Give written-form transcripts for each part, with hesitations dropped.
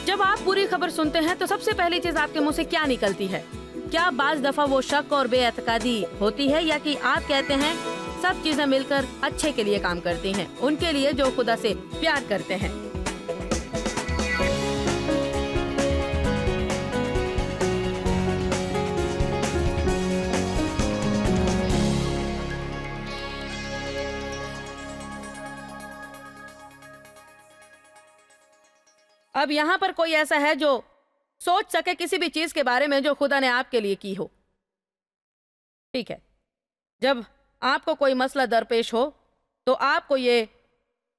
जब आप पूरी खबर सुनते हैं तो सबसे पहली चीज आपके मुंह से क्या निकलती है? क्या बाज दफा वो शक और बेअतकादी होती है, या कि आप कहते हैं सब चीजें मिलकर अच्छे के लिए काम करती हैं, उनके लिए जो खुदा से प्यार करते हैं? अब यहाँ पर कोई ऐसा है जो सोच सके किसी भी चीज के बारे में जो खुदा ने आपके लिए की हो? ठीक है, जब आपको कोई मसला दरपेश हो तो आपको ये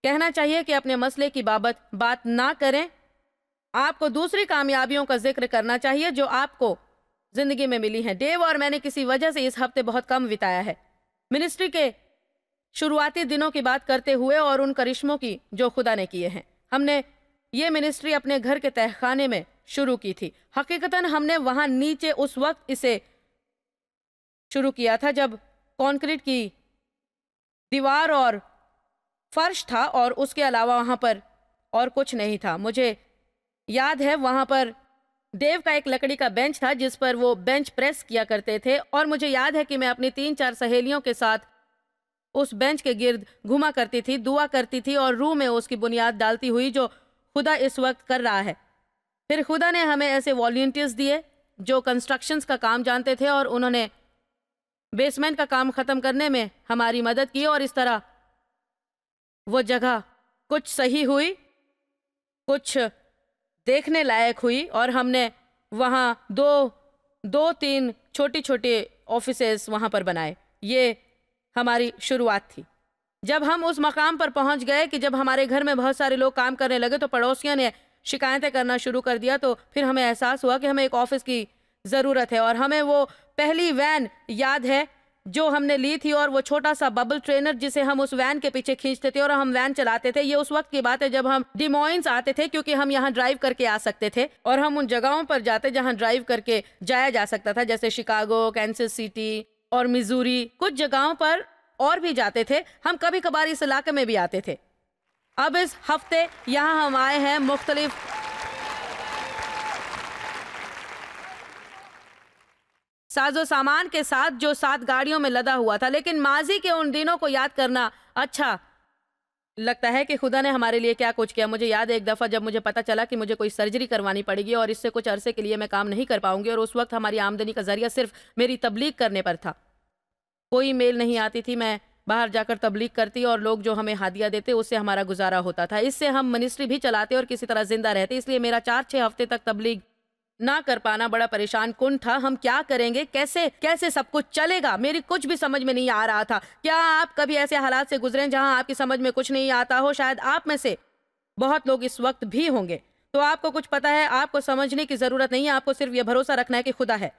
कहना चाहिए कि अपने मसले की बाबत बात ना करें। आपको दूसरी कामयाबियों का जिक्र करना चाहिए जो आपको जिंदगी में मिली हैं। डेव और मैंने किसी वजह से इस हफ्ते बहुत कम बिताया है, मिनिस्ट्री के शुरुआती दिनों की बात करते हुए और उन करिश्मों की जो खुदा ने किए हैं। हमने ये मिनिस्ट्री अपने घर के तहखाने में शुरू की थी। हकीकतन हमने वहां नीचे उस वक्त इसे शुरू किया था जब कंक्रीट की दीवार और फर्श था और उसके अलावा वहां पर और कुछ नहीं था। मुझे याद है वहां पर डेव का एक लकड़ी का बेंच था जिस पर वो बेंच प्रेस किया करते थे, और मुझे याद है कि मैं अपनी 3-4 सहेलियों के साथ उस बेंच के गिर्द घुमा करती थी, दुआ करती थी और रूह में उसकी बुनियाद डालती हुई जो खुदा इस वक्त कर रहा है। फिर खुदा ने हमें ऐसे वॉलंटियर्स दिए जो कंस्ट्रक्शंस का काम जानते थे और उन्होंने बेसमेंट का काम खत्म करने में हमारी मदद की, और इस तरह वो जगह कुछ सही हुई, कुछ देखने लायक हुई, और हमने वहाँ दो तीन छोटी छोटे ऑफिसेस वहाँ पर बनाए। ये हमारी शुरुआत थी। जब हम उस मकाम पर पहुंच गए कि जब हमारे घर में बहुत सारे लोग काम करने लगे तो पड़ोसियों ने शिकायतें करना शुरू कर दिया, तो फिर हमें एहसास हुआ कि हमें एक ऑफिस की ज़रूरत है। और हमें वो पहली वैन याद है जो हमने ली थी, और वो छोटा सा बबल ट्रेनर जिसे हम उस वैन के पीछे खींचते थे और हम वैन चलाते थे। ये उस वक्त की बात है जब हम डिमोइन्स आते थे, क्योंकि हम यहाँ ड्राइव करके आ सकते थे और हम उन जगहों पर जाते जहाँ ड्राइव करके जाया जा सकता था, जैसे शिकागो, कैंसस सिटी और मिजूरी। कुछ जगहों पर और भी जाते थे। हम कभी कभार इस इलाके में भी आते थे। अब इस हफ्ते यहाँ हम आए हैं मुख्तलिफ साजो सामान के साथ जो 7 गाड़ियों में लदा हुआ था, लेकिन माजी के उन दिनों को याद करना अच्छा लगता है कि खुदा ने हमारे लिए क्या कुछ किया। मुझे याद है एक दफ़ा जब मुझे पता चला कि मुझे कोई सर्जरी करवानी पड़ेगी और इससे कुछ अरसे के लिए मैं काम नहीं कर पाऊंगी, और उस वक्त हमारी आमदनी का जरिया सिर्फ मेरी तबलीग करने पर था। कोई मेल नहीं आती थी, मैं बाहर जाकर तबलीग करती और लोग जो हमें हादिया देते उससे हमारा गुजारा होता था। इससे हम मिनिस्ट्री भी चलाते और किसी तरह जिंदा रहते। इसलिए मेरा 4-6 हफ्ते तक तबलीग ना कर पाना बड़ा परेशान कुन था। हम क्या करेंगे, कैसे सब कुछ चलेगा, मेरी कुछ भी समझ में नहीं आ रहा था। क्या आप कभी ऐसे हालात से गुजरे जहां आपकी समझ में कुछ नहीं आता हो? शायद आप में से बहुत लोग इस वक्त भी होंगे। तो आपको कुछ पता है, आपको समझने की जरूरत नहीं है, आपको सिर्फ यह भरोसा रखना है कि खुदा है।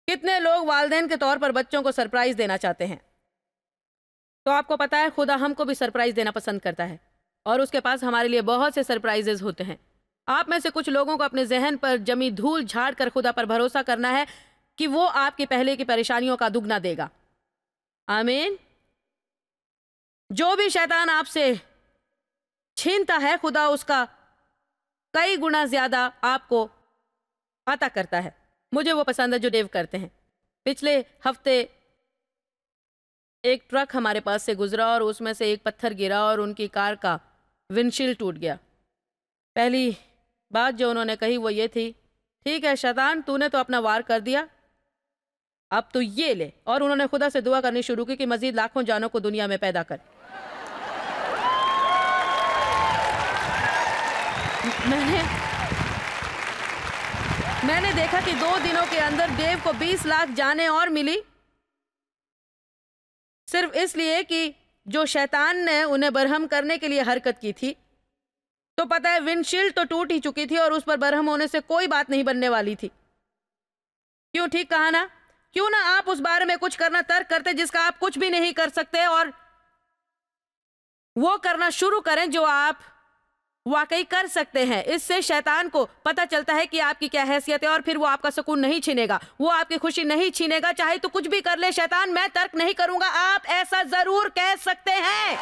कितने लोग वालिदैन के तौर पर बच्चों को सरप्राइज देना चाहते हैं? तो आपको पता है खुदा हमको भी सरप्राइज देना पसंद करता है, और उसके पास हमारे लिए बहुत से सरप्राइजेस होते हैं। आप में से कुछ लोगों को अपने जहन पर जमी धूल झाड़ कर खुदा पर भरोसा करना है कि वो आपकी पहले की परेशानियों का दुगना देगा। आमीन। जो भी शैतान आपसे छीनता है, खुदा उसका कई गुना ज्यादा आपको अता करता है। मुझे वो पसंद है जो डेव करते हैं। पिछले हफ्ते एक ट्रक हमारे पास से गुजरा और उसमें से एक पत्थर गिरा और उनकी कार का विंडशील्ड टूट गया। पहली बात जो उन्होंने कही वो ये थी, ठीक है शैतान, तूने तो अपना वार कर दिया, अब तो ये ले। और उन्होंने खुदा से दुआ करनी शुरू की कि मजीद लाखों जानों को दुनिया में पैदा कर। मैंने देखा कि 2 दिनों के अंदर डेव को 20 लाख जानें और मिली, सिर्फ इसलिए कि जो शैतान ने उन्हें बरहम करने के लिए हरकत की थी। तो पता है विंडशील्ड तो टूट ही चुकी थी और उस पर बरहम होने से कोई बात नहीं बनने वाली थी। क्यों, ठीक कहा ना? क्यों ना आप उस बारे में कुछ करना तर्क करते जिसका आप कुछ भी नहीं कर सकते, और वो करना शुरू करें जो आप वाकई कर सकते हैं। इससे शैतान को पता चलता है कि आपकी क्या हैसियत है और फिर वो आपका सुकून नहीं छीनेगा, वो आपकी खुशी नहीं छीनेगा। चाहे तो कुछ भी कर ले शैतान, मैं तर्क नहीं करूंगा। आप ऐसा जरूर कह सकते हैं।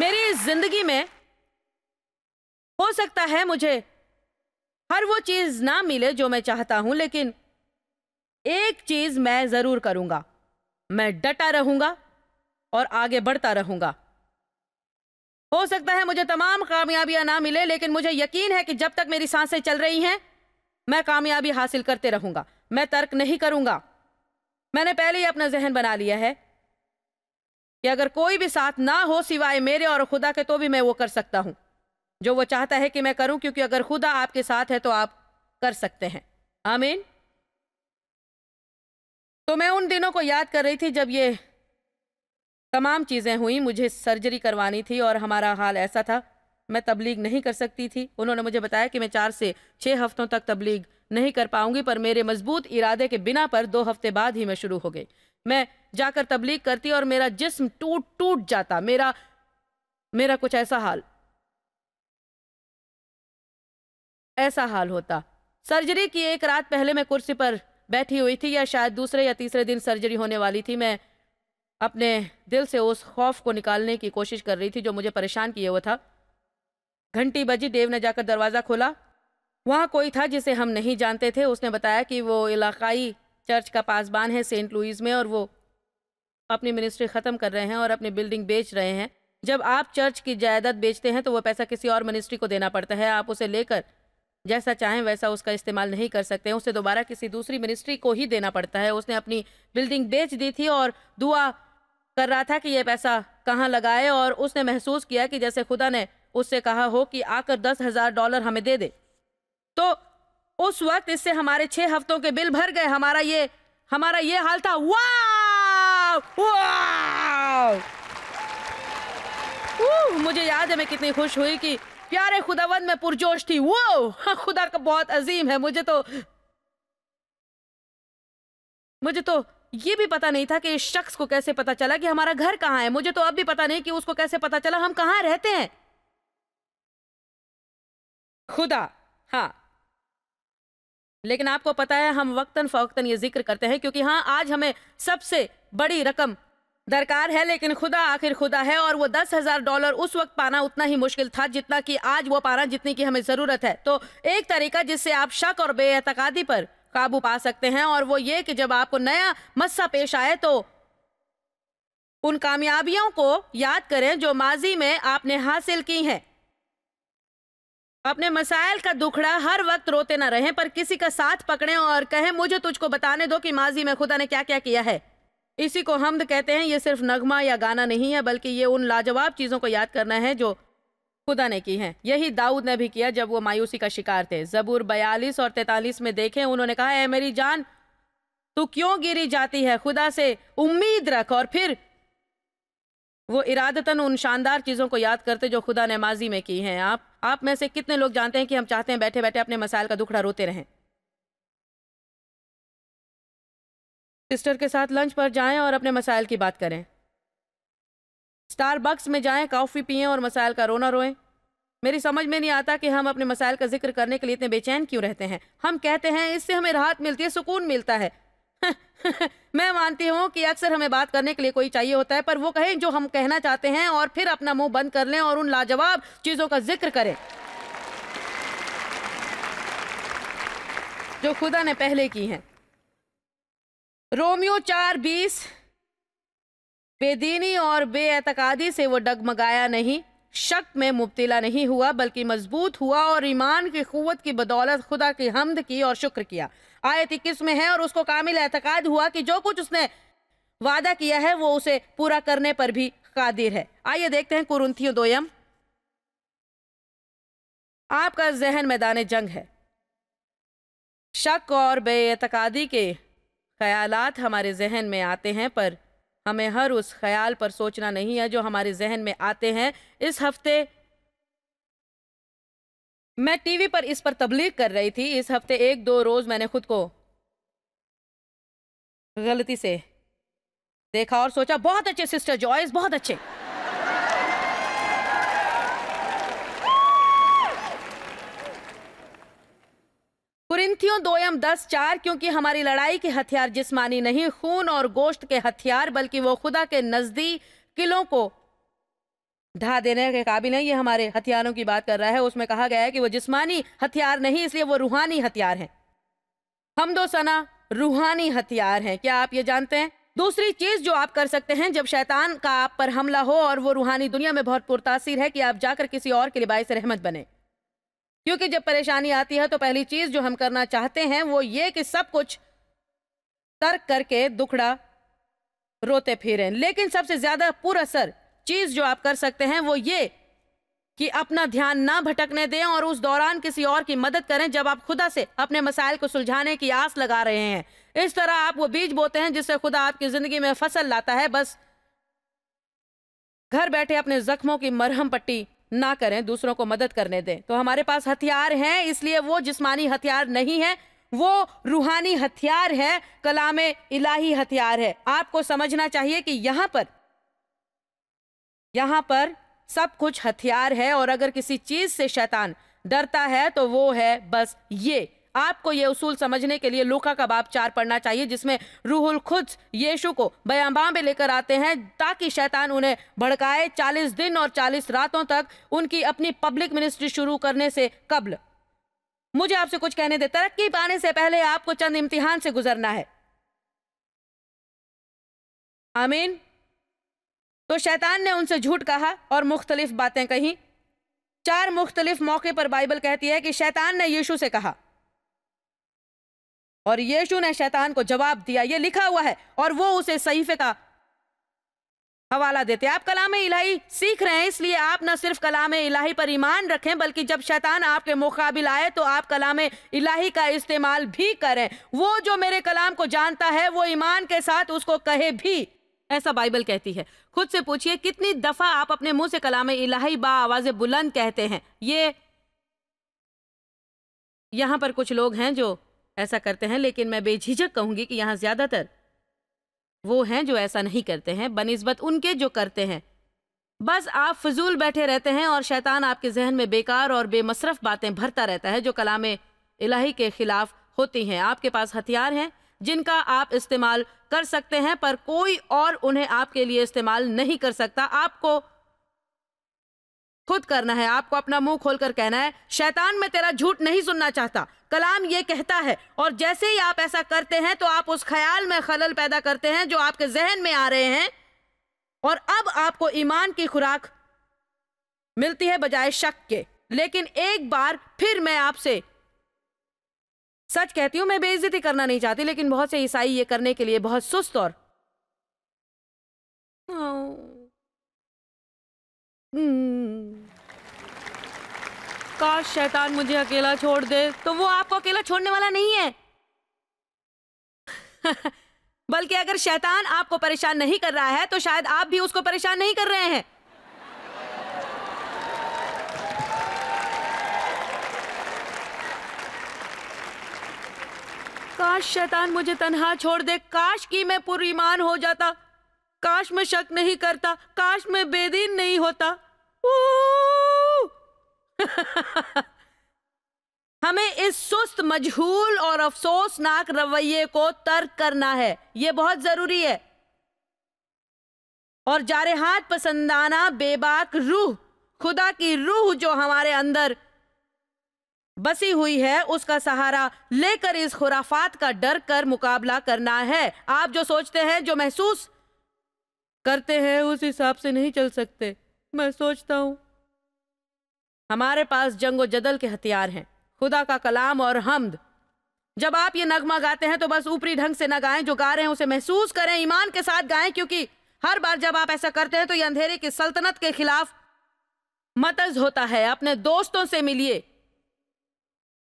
मेरी जिंदगी में हो सकता है मुझे हर वो चीज ना मिले जो मैं चाहता हूं, लेकिन एक चीज मैं जरूर करूंगा, मैं डटा रहूंगा और आगे बढ़ता रहूंगा। हो सकता है मुझे तमाम कामयाबियां ना मिले, लेकिन मुझे यकीन है कि जब तक मेरी सांसें चल रही हैं मैं कामयाबी हासिल करते रहूंगा। मैं तर्क नहीं करूंगा। मैंने पहले ही अपना जहन बना लिया है कि अगर कोई भी साथ ना हो सिवाय मेरे और खुदा के, तो भी मैं वो कर सकता हूं जो वो चाहता है कि मैं करूं, क्योंकि अगर खुदा आपके साथ है तो आप कर सकते हैं। आमीन। तो मैं उन दिनों को याद कर रही थी जब ये तमाम चीजें हुई। मुझे सर्जरी करवानी थी और हमारा हाल ऐसा था, मैं तबलीग नहीं कर सकती थी। उन्होंने मुझे बताया कि मैं 4 से 6 हफ्तों तक तबलीग नहीं कर पाऊंगी, पर मेरे मजबूत इरादे के बिना पर 2 हफ्ते बाद ही मैं शुरू हो गई। मैं जाकर तबलीग करती और मेरा जिस्म टूट टूट जाता। मेरा कुछ ऐसा हाल होता। सर्जरी की एक रात पहले मैं कुर्सी पर बैठी हुई थी, या शायद दूसरे या तीसरे दिन सर्जरी होने वाली थी। मैं अपने दिल से उस खौफ को निकालने की कोशिश कर रही थी जो मुझे परेशान किए हुआ था। घंटी बजी, देव ने जाकर दरवाज़ा खोला। वहाँ कोई था जिसे हम नहीं जानते थे। उसने बताया कि वो इलाकाई चर्च का पासबान है सेंट लुइस में, और वो अपनी मिनिस्ट्री ख़त्म कर रहे हैं और अपनी बिल्डिंग बेच रहे हैं। जब आप चर्च की जायदाद बेचते हैं तो वो पैसा किसी और मिनिस्ट्री को देना पड़ता है। आप उसे लेकर जैसा चाहें वैसा उसका इस्तेमाल नहीं कर सकते हैं, उसे दोबारा किसी दूसरी मिनिस्ट्री को ही देना पड़ता है। उसने अपनी बिल्डिंग बेच दी थी और दुआ कर रहा था कि ये पैसा कहाँ लगाए, और उसने महसूस किया कि जैसे खुदा ने उससे कहा हो कि आकर $10,000 हमें दे दे। तो उस वक्त इससे हमारे 6 हफ्तों के बिल भर गए। हमारा ये हाल था। वाह वाह! मुझे याद है मैं कितनी खुश हुई कि प्यारे खुदावंद में पुरजोश थी। वो खुदा का बहुत अजीम है। मुझे तो ये भी पता नहीं था कि इस शख्स को कैसे पता चला कि हमारा घर कहाँ है। मुझे तो अब भी पता नहीं कि उसको कैसे पता चला हम कहाँ रहते हैं। खुदा, हाँ। लेकिन आपको पता है हम वक्तन फवक्तन ये जिक्र करते हैं क्योंकि हाँ, आज हमें सबसे बड़ी रकम दरकार है, लेकिन खुदा आखिर खुदा है, और वो $10,000 उस वक्त पाना उतना ही मुश्किल था जितना कि आज वो पाना जितनी की हमें जरूरत है। तो एक तरीका जिससे आप शक और बेएतकादी पर काबू पा सकते हैं, और वो ये कि जब आपको नया मस्सा पेश आए तो उन कामयाबियों को याद करें जो माजी में आपने हासिल की हैं। अपने मसाइल का दुखड़ा हर वक्त रोते ना रहें, पर किसी का साथ पकड़ें और कहें मुझे तुझको बताने दो कि माजी में खुदा ने क्या क्या किया है। इसी को हम्द कहते हैं। ये सिर्फ नगमा या गाना नहीं है, बल्कि ये उन लाजवाब चीजों को याद करना है जो खुदा ने की हैं। यही दाऊद ने भी किया जब वो मायूसी का शिकार थे। ज़बूर 42 और 43 में देखें, उन्होंने कहा, ऐ मेरी जान तू क्यों गिरी जाती है, खुदा से उम्मीद रख। और फिर वो इरादतन उन शानदार चीजों को याद करते जो खुदा ने माजी में की हैं। आप में से कितने लोग जानते हैं कि हम चाहते हैं बैठे बैठे अपने मसाइल का दुखड़ा रोते रहें। सिस्टर के साथ लंच पर जाएं और अपने मसाइल की बात करें। स्टारबक्स में जाएं, कॉफी पिएं और मसाइल का रोना रोएं। मेरी समझ में नहीं आता कि हम अपने मसाइल का जिक्र करने के लिए इतने बेचैन क्यों रहते हैं। हम कहते हैं इससे हमें राहत मिलती है, सुकून मिलता है। मैं मानती हूँ कि अक्सर हमें बात करने के लिए कोई चाहिए होता है, पर वो कहें जो हम कहना चाहते हैं और फिर अपना मुंह बंद कर लें और उन लाजवाब चीजों का जिक्र करें जो खुदा ने पहले की हैं। रोमियो 4:20, बेदीनी और बेएतकादी से वो डगमगाया नहीं, शक में मुब्तिला नहीं हुआ, बल्कि मजबूत हुआ और ईमान की कुव्वत की बदौलत खुदा की हम्द की और शुक्र किया। आयत 21 में है, और उसको कामिल एतकाद हुआ कि जो कुछ उसने वादा किया है वो उसे पूरा करने पर भी कादिर है। आइए देखते हैं कुरिन्थियों 2। आपका जहन मैदान जंग है। शक और बेएतकादी के ख्यालात हमारे जहन में आते हैं, पर हमें हर उस ख्याल पर सोचना नहीं है जो हमारे जहन में आते हैं। इस हफ्ते मैं टीवी पर इस पर तबलीग कर रही थी। इस हफ्ते 1-2 रोज मैंने खुद को गलती से देखा और सोचा बहुत अच्छे सिस्टर जॉयस, बहुत अच्छे। कुरिन्थियों 2:10-4, क्योंकि हमारी लड़ाई के हथियार जिस्मानी नहीं, खून और गोश्त के हथियार, बल्कि वो खुदा के नजदीक किलों को ढा देने के काबिल है। ये हमारे हथियारों की बात कर रहा है। उसमें कहा गया है कि वो जिस्मानी हथियार नहीं, इसलिए वो रूहानी हथियार हैं। हमदो सना रूहानी हथियार हैं। क्या आप ये जानते हैं? दूसरी चीज जो आप कर सकते हैं जब शैतान का आप पर हमला हो और वो रूहानी दुनिया में बहुत पुरतासीर है, कि आप जाकर किसी और के लिए बाइस रहमत बने। क्योंकि जब परेशानी आती है तो पहली चीज जो हम करना चाहते हैं वो ये कि सब कुछ तर्क करके दुखड़ा रोते फिरें। लेकिन सबसे ज्यादा पुरअसर चीज जो आप कर सकते हैं वो ये कि अपना ध्यान ना भटकने दें और उस दौरान किसी और की मदद करें जब आप खुदा से अपने मसाइल को सुलझाने की आस लगा रहे हैं। इस तरह आप वो बीज बोते हैं जिससे खुदा आपकी जिंदगी में फसल लाता है। बस घर बैठे अपने जख्मों की मरहम पट्टी ना करें, दूसरों को मदद करने दें। तो हमारे पास हथियार हैं, इसलिए वो जिस्मानी हथियार नहीं है, वो रूहानी हथियार है, कलामे इलाही हथियार है। आपको समझना चाहिए कि यहां पर सब कुछ हथियार है, और अगर किसी चीज से शैतान डरता है तो वो है बस ये। आपको ये उसूल समझने के लिए लूका का बाब 4 पढ़ना चाहिए, जिसमें रूहुल खुद यीशु को बयाबां में लेकर आते हैं ताकि शैतान उन्हें भड़काए 40 दिन और 40 रातों तक उनकी अपनी पब्लिक मिनिस्ट्री शुरू करने से कब्ल। मुझे आपसे कुछ कहने दे, तरक्की पाने से पहले आपको चंद इम्तिहान से गुजरना है। आमीन। तो शैतान ने उनसे झूठ कहा और मुख्तलिफ बातें कही। 4 मुख्तलिफ मौके पर बाइबल कहती है कि शैतान ने यीशु से कहा और यीशु ने शैतान को जवाब दिया। ये लिखा हुआ है और वो उसे सहीफे का हवाला देते। आप कलाम इलाही सीख रहे हैं, इसलिए आप न सिर्फ कलाम इलाही पर ईमान रखें, बल्कि जब शैतान आपके मुकाबिल आए तो आप कलाम इलाही का इस्तेमाल भी करें। वो जो मेरे कलाम को जानता है वो ईमान के साथ उसको कहे भी, ऐसा बाइबल कहती है। खुद से पूछिए कितनी दफा आप अपने मुंह से कलाम इलाही बा आवाज़े बुलंद कहते हैं। ये यहां पर कुछ लोग हैं जो ऐसा करते हैं, लेकिन मैं बेझिझक कहूंगी कि यहां ज्यादातर वो हैं जो ऐसा नहीं करते हैं बनिस्बत उनके जो करते हैं। बस आप फजूल बैठे रहते हैं और शैतान आपके जहन में बेकार और बेमसरफ बातें भरता रहता है जो कलाम इलाही के खिलाफ होती हैं। आपके पास हथियार हैं जिनका आप इस्तेमाल कर सकते हैं, पर कोई और उन्हें आपके लिए इस्तेमाल नहीं कर सकता। आपको खुद करना है। आपको अपना मुंह खोलकर कहना है, शैतान मैं तेरा झूठ नहीं सुनना चाहता, कलाम ये कहता है। और जैसे ही आप ऐसा करते हैं तो आप उस ख्याल में खलल पैदा करते हैं जो आपके जहन में आ रहे हैं, और अब आपको ईमान की खुराक मिलती है बजाय शक के। लेकिन एक बार फिर मैं आपसे सच कहती हूं, मैं बेइज्जती करना नहीं चाहती, लेकिन बहुत से ईसाई ये करने के लिए बहुत सुस्त और काश शैतान मुझे अकेला छोड़ दे। तो वो आपको अकेला छोड़ने वाला नहीं है बल्कि अगर शैतान आपको परेशान नहीं कर रहा है तो शायद आप भी उसको परेशान नहीं कर रहे हैं। काश शैतान मुझे तन्हा छोड़ दे, काश कि मैं पुरईमान हो जाता, काश मैं शक नहीं करता, काश मैं बेदीन नहीं होता। हमें इस सुस्त, मजहूल और अफसोसनाक रवैये को तर्क करना है। यह बहुत जरूरी है। और जारहात पसंदाना बेबाक रूह, खुदा की रूह जो हमारे अंदर बसी हुई है, उसका सहारा लेकर इस खुराफात का डर कर मुकाबला करना है। आप जो सोचते हैं, जो महसूस करते हैं, उस हिसाब से नहीं चल सकते। मैं सोचता हूं हमारे पास जंगो जदल के हथियार हैं, खुदा का कलाम और हम्द। जब आप ये नगमा गाते हैं तो बस ऊपरी ढंग से न गाएं, जो गा रहे हैं उसे महसूस करें, ईमान के साथ गाएं, क्योंकि हर बार जब आप ऐसा करते हैं तो ये अंधेरे की सल्तनत के खिलाफ मतज होता है। अपने दोस्तों से मिलिए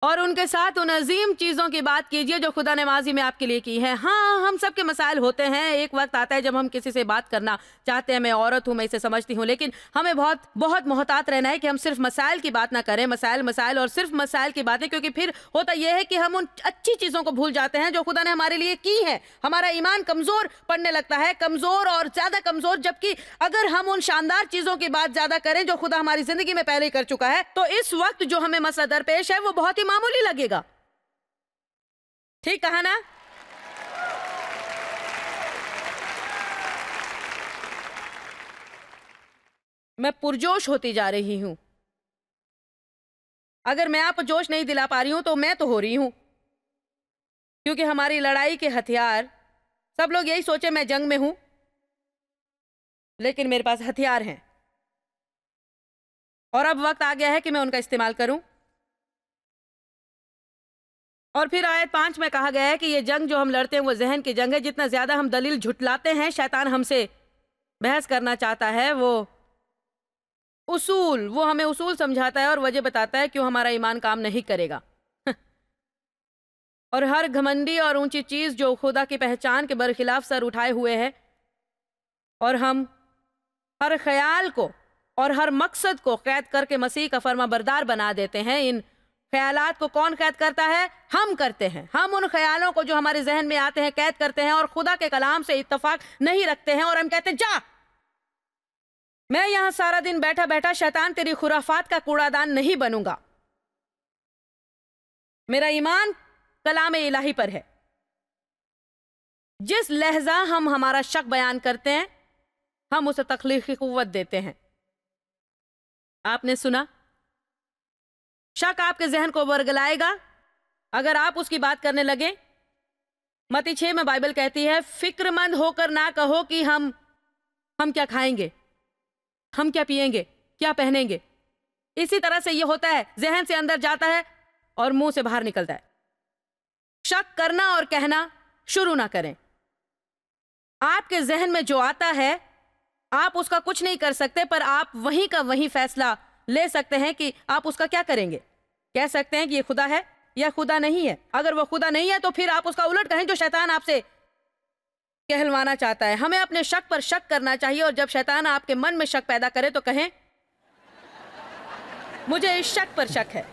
और उनके साथ उन अजीम चीज़ों की बात कीजिए जो खुदा ने माजी में आपके लिए की है। हाँ, हम सब के मसाइल होते हैं। एक वक्त आता है जब हम किसी से बात करना चाहते हैं। मैं औरत हूँ, मैं इसे समझती हूँ, लेकिन हमें बहुत बहुत मोहतात रहना है कि हम सिर्फ मसाइल की बात ना करें, मसाइल और सिर्फ मसाइल की बातें, क्योंकि फिर होता यह है कि हम उन अच्छी चीज़ों को भूल जाते हैं जो खुदा ने हमारे लिए की है। हमारा ईमान कमज़ोर पड़ने लगता है, कमज़ोर और ज़्यादा कमज़ोर। जबकि अगर हम उन शानदार चीज़ों की बात ज़्यादा करें जो खुदा हमारी ज़िंदगी में पहले ही कर चुका है, तो इस वक्त जो हमें मसला दरपेश है वो बहुत ही मामूली लगेगा। ठीक कहा ना? मैं पुरजोश होती जा रही हूं। अगर मैं आपको जोश नहीं दिला पा रही हूं तो मैं तो हो रही हूं, क्योंकि हमारी लड़ाई के हथियार, सब लोग यही सोचे मैं जंग में हूं, लेकिन मेरे पास हथियार हैं और अब वक्त आ गया है कि मैं उनका इस्तेमाल करूं। और फिर आयत 5 में कहा गया है कि ये जंग जो हम लड़ते हैं वो जहन की जंग है। जितना ज्यादा हम दलील झुटलाते हैं, शैतान हमसे बहस करना चाहता है, वो हमें उसूल समझाता है और वजह बताता है क्यों हमारा ईमान काम नहीं करेगा। और हर घमंडी और ऊंची चीज जो खुदा की पहचान के बरखिलाफ सर उठाए हुए है, और हम हर ख्याल को और हर मकसद को कैद करके मसीह का फर्माबरदार बना देते हैं। इन ख्यालात को कौन कैद करता है? हम करते हैं। हम उन ख्यालों को जो हमारे जहन में आते हैं कैद करते हैं और खुदा के कलाम से इत्तफाक नहीं रखते हैं, और हम कहते हैं जा, मैं यहां सारा दिन बैठा बैठा शैतान तेरी खुराफात का कूड़ादान नहीं बनूंगा। मेरा ईमान कलाम इलाही पर है। जिस लहजा हम हमारा शक बयान करते हैं, हम उसे तख्लीकी कुव्वत देते हैं। आपने सुना, शक आपके जहन को बरगलाएगा अगर आप उसकी बात करने लगे। मत्ती 6 में बाइबल कहती है, फिक्रमंद होकर ना कहो कि हम क्या खाएंगे, हम क्या पिएंगे, क्या पहनेंगे। इसी तरह से यह होता है, जहन से अंदर जाता है और मुंह से बाहर निकलता है। शक करना और कहना शुरू ना करें। आपके जहन में जो आता है आप उसका कुछ नहीं कर सकते, पर आप वहीं का वहीं फैसला ले सकते हैं कि आप उसका क्या करेंगे। कह सकते हैं कि ये खुदा है या खुदा नहीं है। अगर वो खुदा नहीं है तो फिर आप उसका उलट कहें जो शैतान आपसे कहलवाना चाहता है। हमें अपने शक पर शक करना चाहिए, और जब शैतान आपके मन में शक पैदा करे तो कहें मुझे इस शक पर शक है।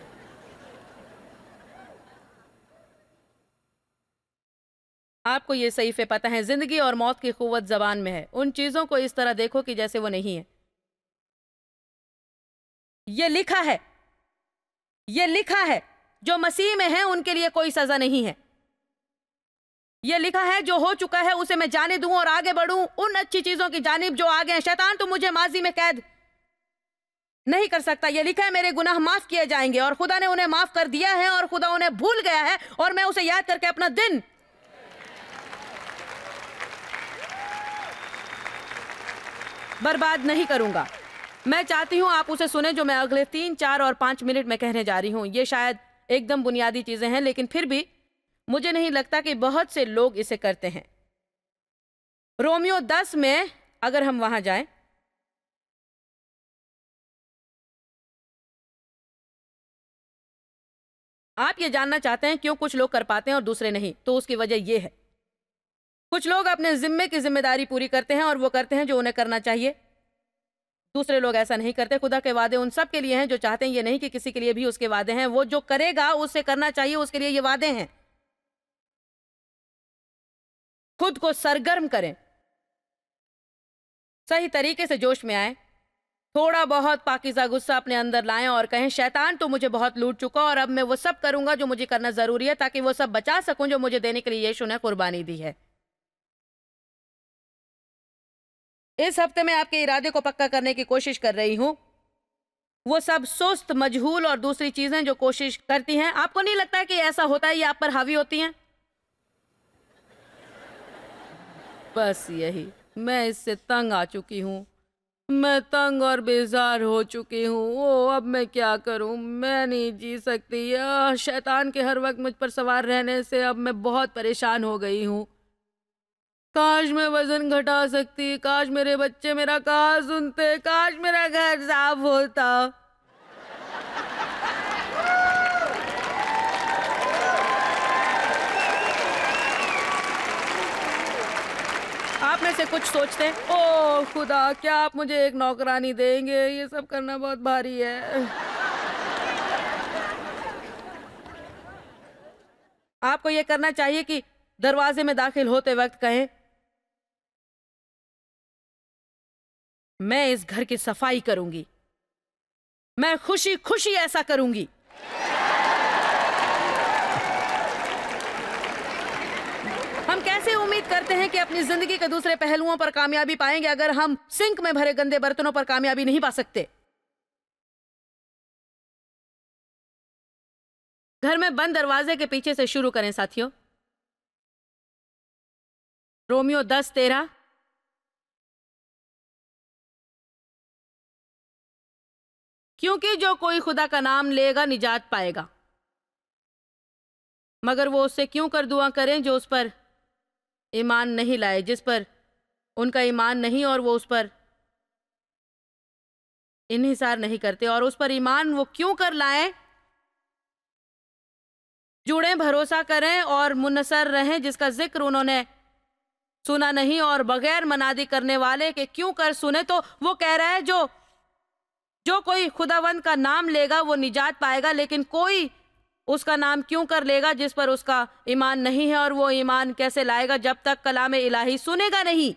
आपको ये सहीफे पता है, जिंदगी और मौत की कुव्वत जबान में है। उन चीजों को इस तरह देखो कि जैसे वो नहीं है। ये लिखा है, ये लिखा है, जो मसीह में है उनके लिए कोई सजा नहीं है। ये लिखा है, जो हो चुका है उसे मैं जाने दूं और आगे बढ़ूं उन अच्छी चीजों की जानिब जो आगे हैं। शैतान तो मुझे माजी में कैद नहीं कर सकता। ये लिखा है, मेरे गुनाह माफ किए जाएंगे, और खुदा ने उन्हें माफ कर दिया है, और खुदा उन्हें भूल गया है, और मैं उसे याद करके अपना दिन बर्बाद नहीं करूंगा। मैं चाहती हूं आप उसे सुने जो मैं अगले 3, 4 और 5 मिनट में कहने जा रही हूं। ये शायद एकदम बुनियादी चीजें हैं, लेकिन फिर भी मुझे नहीं लगता कि बहुत से लोग इसे करते हैं। रोमियो 10 में अगर हम वहां जाएं, आप ये जानना चाहते हैं क्यों कुछ लोग कर पाते हैं और दूसरे नहीं, तो उसकी वजह यह है, कुछ लोग अपने जिम्मे की जिम्मेदारी पूरी करते हैं और वो करते हैं जो उन्हें करना चाहिए। दूसरे लोग ऐसा नहीं करते। खुदा के वादे उन सब के लिए हैं जो चाहते हैं। ये नहीं कि किसी के लिए भी उसके वादे हैं। वो जो करेगा उसे करना चाहिए, उसके लिए ये वादे हैं। खुद को सरगर्म करें, सही तरीके से जोश में आए, थोड़ा बहुत पाकीज़ा गुस्सा अपने अंदर लाएं और कहें, शैतान तो मुझे बहुत लूट चुका और अब मैं वो सब करूंगा जो मुझे करना जरूरी है ताकि वो सब बचा सकूं जो मुझे देने के लिए यीशु ने कुर्बानी दी है। इस हफ्ते में आपके इरादे को पक्का करने की कोशिश कर रही हूं। वो सब सुस्त, मजहूल और दूसरी चीजें जो कोशिश करती हैं, आपको नहीं लगता है कि ऐसा होता है, ये आप पर हावी होती हैं? बस यही, मैं इससे तंग आ चुकी हूँ। मैं तंग और बेजार हो चुकी हूँ। ओ, अब मैं क्या करूँ? मैं नहीं जी सकती। शैतान के हर वक्त मुझ पर सवार रहने से अब मैं बहुत परेशान हो गई हूँ। काश मैं वजन घटा सकती, काश मेरे बच्चे मेरा कहा सुनते, काश मेरा घर साफ होता। आप में से कुछ सोचते हैं, ओ खुदा, क्या आप मुझे एक नौकरानी देंगे? ये सब करना बहुत भारी है। आपको ये करना चाहिए कि दरवाजे में दाखिल होते वक्त कहें, मैं इस घर की सफाई करूंगी, मैं खुशी खुशी ऐसा करूंगी। हम कैसे उम्मीद करते हैं कि अपनी जिंदगी के दूसरे पहलुओं पर कामयाबी पाएंगे, अगर हम सिंक में भरे गंदे बर्तनों पर कामयाबी नहीं पा सकते। घर में बंद दरवाजे के पीछे से शुरू करें साथियों। रोमियो 10:13। क्योंकि जो कोई खुदा का नाम लेगा निजात पाएगा, मगर वो उससे क्यों कर दुआ करें जो उस पर ईमान नहीं लाए, जिस पर उनका ईमान नहीं और वो उस पर इन्हिसार नहीं करते। और उस पर ईमान वो क्यों कर लाएं? जुड़ें, भरोसा करें और मुनसर रहें, जिसका जिक्र उन्होंने सुना नहीं, और बगैर मनादी करने वाले के क्यों कर सुने। तो वो कह रहा है जो कोई खुदावंद का नाम लेगा वो निजात पाएगा, लेकिन कोई उसका नाम क्यों कर लेगा जिस पर उसका ईमान नहीं है। और वो ईमान कैसे लाएगा जब तक कलाम इलाही सुनेगा नहीं।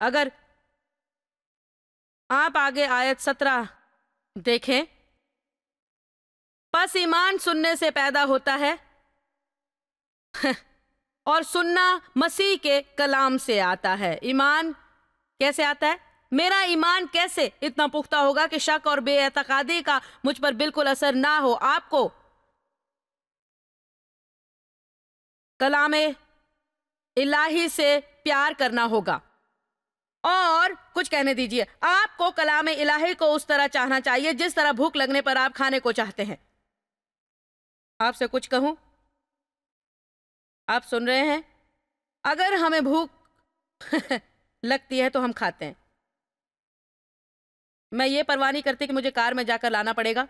अगर आप आगे आयत 17 देखें, बस ईमान सुनने से पैदा होता है और सुनना मसीह के कलाम से आता है। ईमान कैसे आता है? मेरा ईमान कैसे इतना पुख्ता होगा कि शक और बेएतकादी का मुझ पर बिल्कुल असर ना हो? आपको कलाम इलाही से प्यार करना होगा। और कुछ कहने दीजिए, आपको कलाम इलाही को उस तरह चाहना चाहिए जिस तरह भूख लगने पर आप खाने को चाहते हैं। आपसे कुछ कहूं, आप सुन रहे हैं? अगर हमें भूख लगती है तो हम खाते हैं। मैं ये परवाह नहीं करती कि मुझे कार में जाकर लाना पड़ेगा,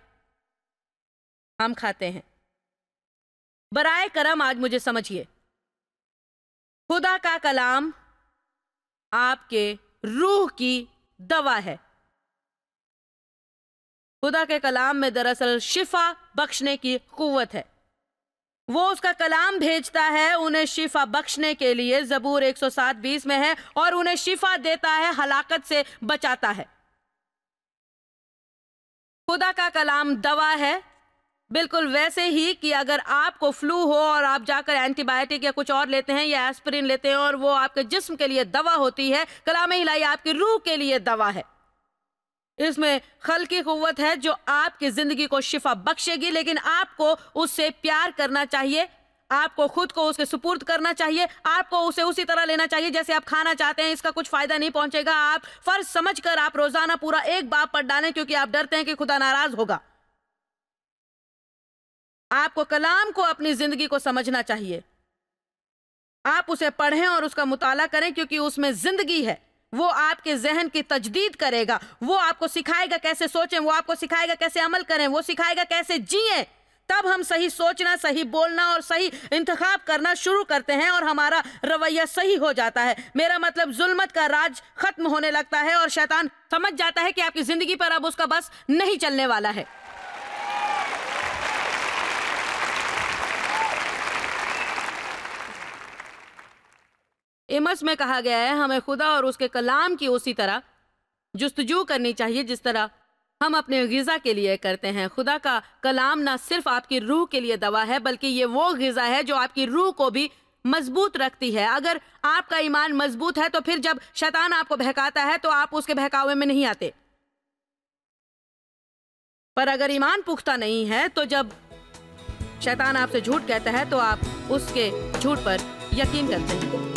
हम खाते हैं। बराए करम आज मुझे समझिए, खुदा का कलाम आपके रूह की दवा है। खुदा के कलाम में दरअसल शिफा बख्शने की कुव्वत है। वो उसका कलाम भेजता है उन्हें शिफा बख्शने के लिए, ज़बूर 107:20 में है, और उन्हें शिफा देता है, हलाकत से बचाता है। खुदा का कलाम दवा है, बिल्कुल वैसे ही कि अगर आपको फ्लू हो और आप जाकर एंटीबायोटिक या कुछ और लेते हैं या एस्पिरिन लेते हैं और वो आपके जिस्म के लिए दवा होती है, कलाम इलाही आपकी रूह के लिए दवा है। इसमें खल की कुव्वत है जो आपकी जिंदगी को शिफा बख्शेगी, लेकिन आपको उससे प्यार करना चाहिए, आपको खुद को उसके सुपुर्द करना चाहिए, आपको उसे उसी तरह लेना चाहिए जैसे आप खाना चाहते हैं। इसका कुछ फायदा नहीं पहुंचेगा। आप फर्ज समझकर आप रोजाना पूरा एक बाब पढ़ डालें क्योंकि आप डरते हैं कि खुदा नाराज होगा। आपको कलाम को अपनी जिंदगी को समझना चाहिए। आप उसे पढ़ें और उसका मुताला करें क्योंकि उसमें जिंदगी है। वो आपके जहन की तजदीद करेगा, वो आपको सिखाएगा कैसे सोचें, वो आपको सिखाएगा कैसे अमल करें, वो सिखाएगा कैसे जिएं। तब हम सही सोचना, सही बोलना और सही इंतखाब करना शुरू करते हैं और हमारा रवैया सही हो जाता है। मेरा मतलब जुल्मत का राज खत्म होने लगता है और शैतान समझ जाता है कि आपकी जिंदगी पर अब उसका बस नहीं चलने वाला है। इमस में कहा गया है हमें खुदा और उसके कलाम की उसी तरह जुस्तजू करनी चाहिए जिस तरह हम अपने गिज़ा के लिए करते हैं। खुदा का कलाम ना सिर्फ आपकी रूह के लिए दवा है, बल्कि ये वो गिज़ा है जो आपकी रूह को भी मजबूत रखती है। अगर आपका ईमान मजबूत है तो फिर जब शैतान आपको बहकाता है तो आप उसके बहकावे में नहीं आते। पर अगर ईमान पुख्ता नहीं है तो जब शैतान आपसे झूठ कहता है तो आप उसके झूठ पर यकीन करते हैं।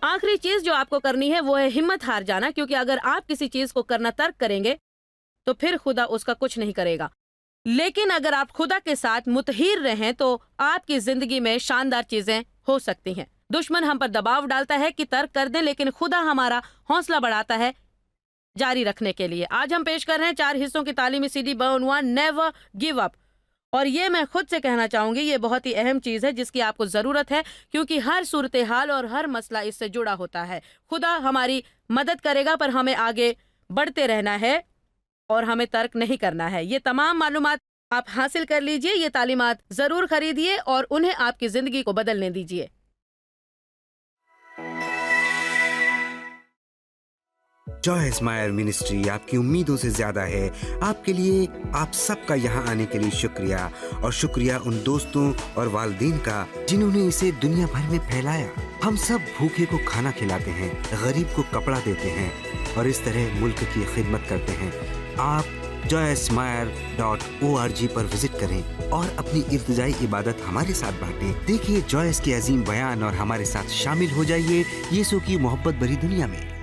आखिरी चीज जो आपको करनी है वो है हिम्मत हार जाना, क्योंकि अगर आप किसी चीज को करना तर्क करेंगे तो फिर खुदा उसका कुछ नहीं करेगा। लेकिन अगर आप खुदा के साथ मुतहिर रहें तो आपकी जिंदगी में शानदार चीजें हो सकती हैं। दुश्मन हम पर दबाव डालता है कि तर्क कर दें, लेकिन खुदा हमारा हौसला बढ़ाता है जारी रखने के लिए। आज हम पेश कर रहे हैं 4 हिस्सों की तालीमी सीडी बउनवान नेवर गिव अप। और ये मैं खुद से कहना चाहूंगी, ये बहुत ही अहम चीज है जिसकी आपको जरूरत है, क्योंकि हर सूरत हाल और हर मसला इससे जुड़ा होता है। खुदा हमारी मदद करेगा, पर हमें आगे बढ़ते रहना है और हमें तर्क नहीं करना है। ये तमाम मालूमात आप हासिल कर लीजिए, ये तालीमात जरूर खरीदिए और उन्हें आपकी जिंदगी को बदलने दीजिए। जॉय स्मायर मिनिस्ट्री आपकी उम्मीदों से ज्यादा है। आपके लिए, आप सबका यहाँ आने के लिए शुक्रिया, और शुक्रिया उन दोस्तों और वालिदैन का जिन्होंने इसे दुनिया भर में फैलाया। हम सब भूखे को खाना खिलाते हैं, गरीब को कपड़ा देते हैं और इस तरह मुल्क की खिदमत करते हैं। आप joysmire.org पर विजिट करें और अपनी इल्तिजाई इबादत हमारे साथ बांटें। देखिए जॉयस के अजीम बयान और हमारे साथ शामिल हो जाइए यीशु की मोहब्बत भरी दुनिया में।